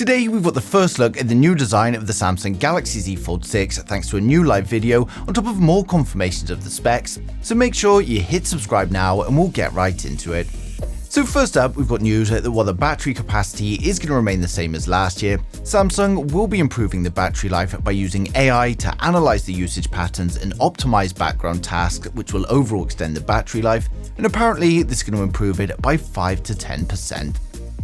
Today we've got the first look at the new design of the Samsung Galaxy Z Fold 6 thanks to a new live video on top of more confirmations of the specs, so make sure you hit subscribe now and we'll get right into it. So first up, we've got news that while the battery capacity is going to remain the same as last year, Samsung will be improving the battery life by using AI to analyze the usage patterns and optimize background tasks, which will overall extend the battery life, and apparently this is going to improve it by 5 to 10%.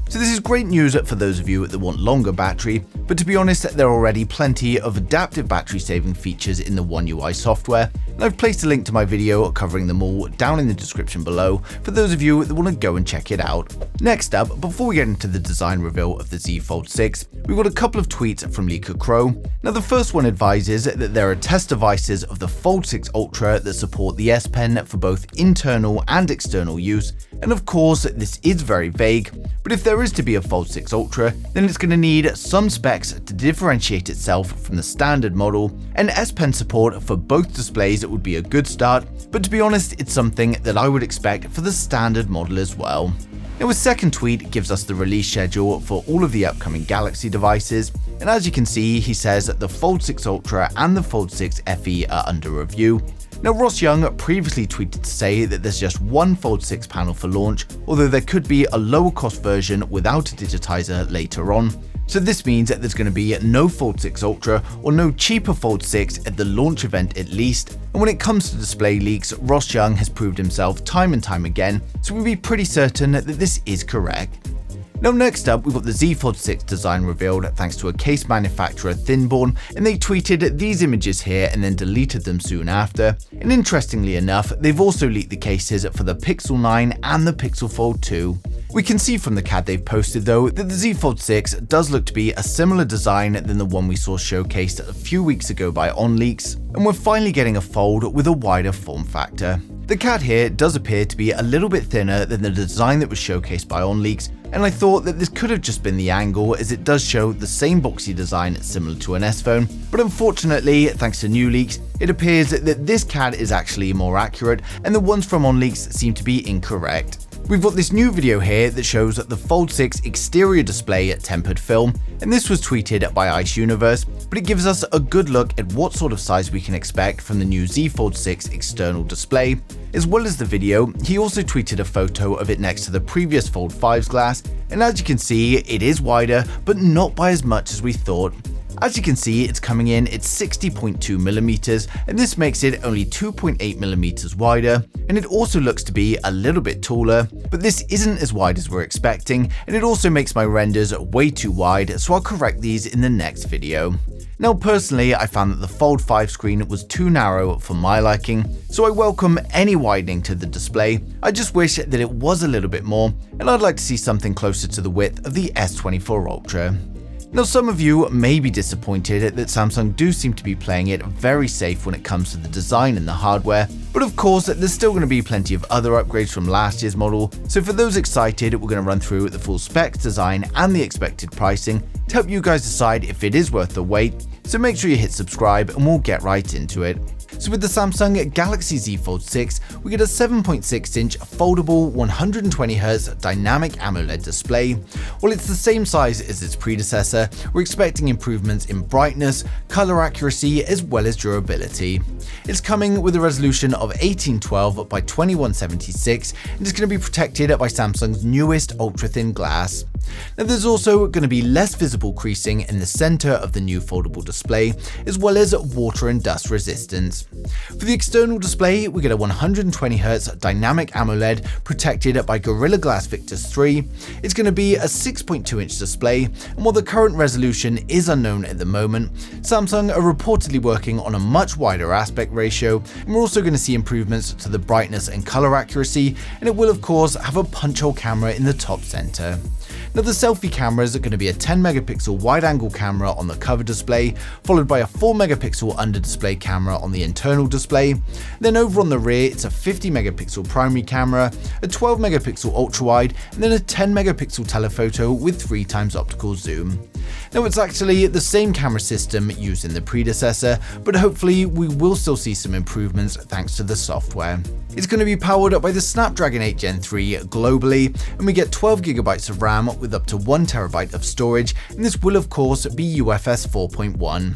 So this is great news for those of you that want longer battery, but to be honest, there are already plenty of adaptive battery saving features in the One UI software, and I've placed a link to my video covering them all down in the description below for those of you that want to go and check it out. Next up, before we get into the design reveal of the Z Fold 6, we've got a couple of tweets from Leaker Crow. Now the first one advises that there are test devices of the Fold 6 Ultra that support the S Pen for both internal and external use, and of course this is very vague, but if there is to be a Fold 6 Ultra, then it's going to need some specs to differentiate itself from the standard model, and S Pen support for both displays would be a good start, but to be honest, it's something that I would expect for the standard model as well. Now his second tweet gives us the release schedule for all of the upcoming Galaxy devices, and as you can see, he says that the Fold 6 Ultra and the Fold 6 FE are under review. Now Ross Young previously tweeted to say that there's just one Fold 6 panel for launch, although there could be a lower cost version without a digitizer later on. So this means that there's going to be no Fold 6 Ultra or no cheaper Fold 6 at the launch event at least, and when it comes to display leaks, Ross Young has proved himself time and time again, so we'd be pretty certain that this is correct. Now next up, we've got the Z Fold 6 design revealed thanks to a case manufacturer Thinborn, and they tweeted these images here and then deleted them soon after. And interestingly enough, they've also leaked the cases for the Pixel 9 and the Pixel Fold 2. We can see from the CAD they've posted though that the Z Fold 6 does look to be a similar design than the one we saw showcased a few weeks ago by OnLeaks, and we're finally getting a Fold with a wider form factor. The CAD here does appear to be a little bit thinner than the design that was showcased by OnLeaks, and I thought that this could have just been the angle as it does show the same boxy design similar to an S phone, but unfortunately, thanks to new leaks, it appears that this CAD is actually more accurate and the ones from OnLeaks seem to be incorrect. We've got this new video here that shows the Fold 6 exterior display tempered film, and this was tweeted by Ice Universe, but it gives us a good look at what sort of size we can expect from the new Z Fold 6 external display. As well as the video, he also tweeted a photo of it next to the previous Fold 5's glass, and as you can see, it is wider, but not by as much as we thought. As you can see, it's coming in at 60.2mm, and this makes it only 2.8mm wider, and it also looks to be a little bit taller, but this isn't as wide as we're expecting, and it also makes my renders way too wide, so I'll correct these in the next video. Now personally, I found that the Fold 5 screen was too narrow for my liking, so I welcome any widening to the display. I just wish that it was a little bit more, and I'd like to see something closer to the width of the S24 Ultra. Now some of you may be disappointed that Samsung do seem to be playing it very safe when it comes to the design and the hardware, but of course there's still going to be plenty of other upgrades from last year's model, so for those excited we're going to run through the full specs, design and the expected pricing to help you guys decide if it is worth the wait, so make sure you hit subscribe and we'll get right into it. So with the Samsung Galaxy Z Fold 6, we get a 7.6-inch foldable 120Hz dynamic AMOLED display. While it's the same size as its predecessor, we're expecting improvements in brightness, color accuracy, as well as durability. It's coming with a resolution of 1812 by 2176, and it's going to be protected by Samsung's newest ultra-thin glass. Now there's also going to be less visible creasing in the center of the new foldable display, as well as water and dust resistance. For the external display, we get a 120Hz dynamic AMOLED protected by Gorilla Glass Victus 3. It's going to be a 6.2-inch display, and while the current resolution is unknown at the moment, Samsung are reportedly working on a much wider aspect ratio, and we're also going to see improvements to the brightness and color accuracy, and it will of course have a punch hole camera in the top center. Now the selfie cameras are going to be a 10MP wide-angle camera on the cover display, followed by a 4MP under-display camera on the internal display. Then over on the rear, it's a 50MP primary camera, a 12MP ultra-wide, and then a 10MP telephoto with 3x optical zoom. Now it's actually the same camera system used in the predecessor, but hopefully we will still see some improvements thanks to the software. It's going to be powered up by the Snapdragon 8 Gen 3 globally, and we get 12GB of RAM with up to 1TB of storage, and this will of course be UFS 4.1.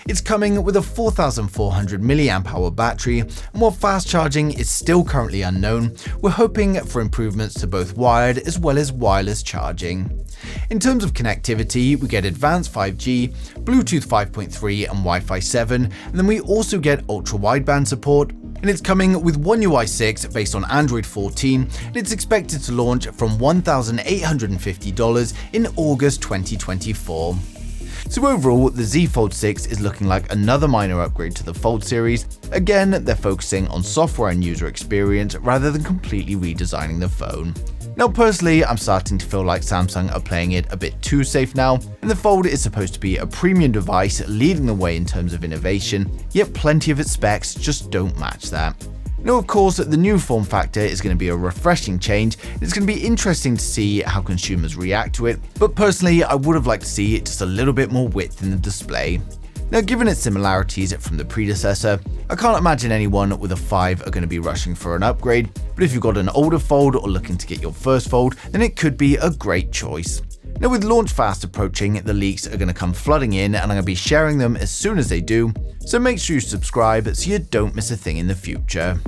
It's coming with a 4400 mAh battery, and while fast charging is still currently unknown, we're hoping for improvements to both wired as well as wireless charging. In terms of connectivity, we get advanced 5G, Bluetooth 5.3 and Wi-Fi 7, and then we also get ultra-wideband support, and it's coming with One UI 6 based on Android 14, and it's expected to launch from $1,850 in August 2024. So overall, the Z Fold 6 is looking like another minor upgrade to the Fold series. Again, they're focusing on software and user experience rather than completely redesigning the phone. Now personally, I'm starting to feel like Samsung are playing it a bit too safe now, and the Fold is supposed to be a premium device leading the way in terms of innovation, yet plenty of its specs just don't match that. Now of course, the new form factor is going to be a refreshing change, and it's going to be interesting to see how consumers react to it, but personally I would have liked to see just a little bit more width in the display. Now given its similarities from the predecessor, I can't imagine anyone with a 5 are going to be rushing for an upgrade, but if you've got an older Fold or looking to get your first Fold, then it could be a great choice. Now with launch fast approaching, the leaks are going to come flooding in, and I'm going to be sharing them as soon as they do, so make sure you subscribe so you don't miss a thing in the future.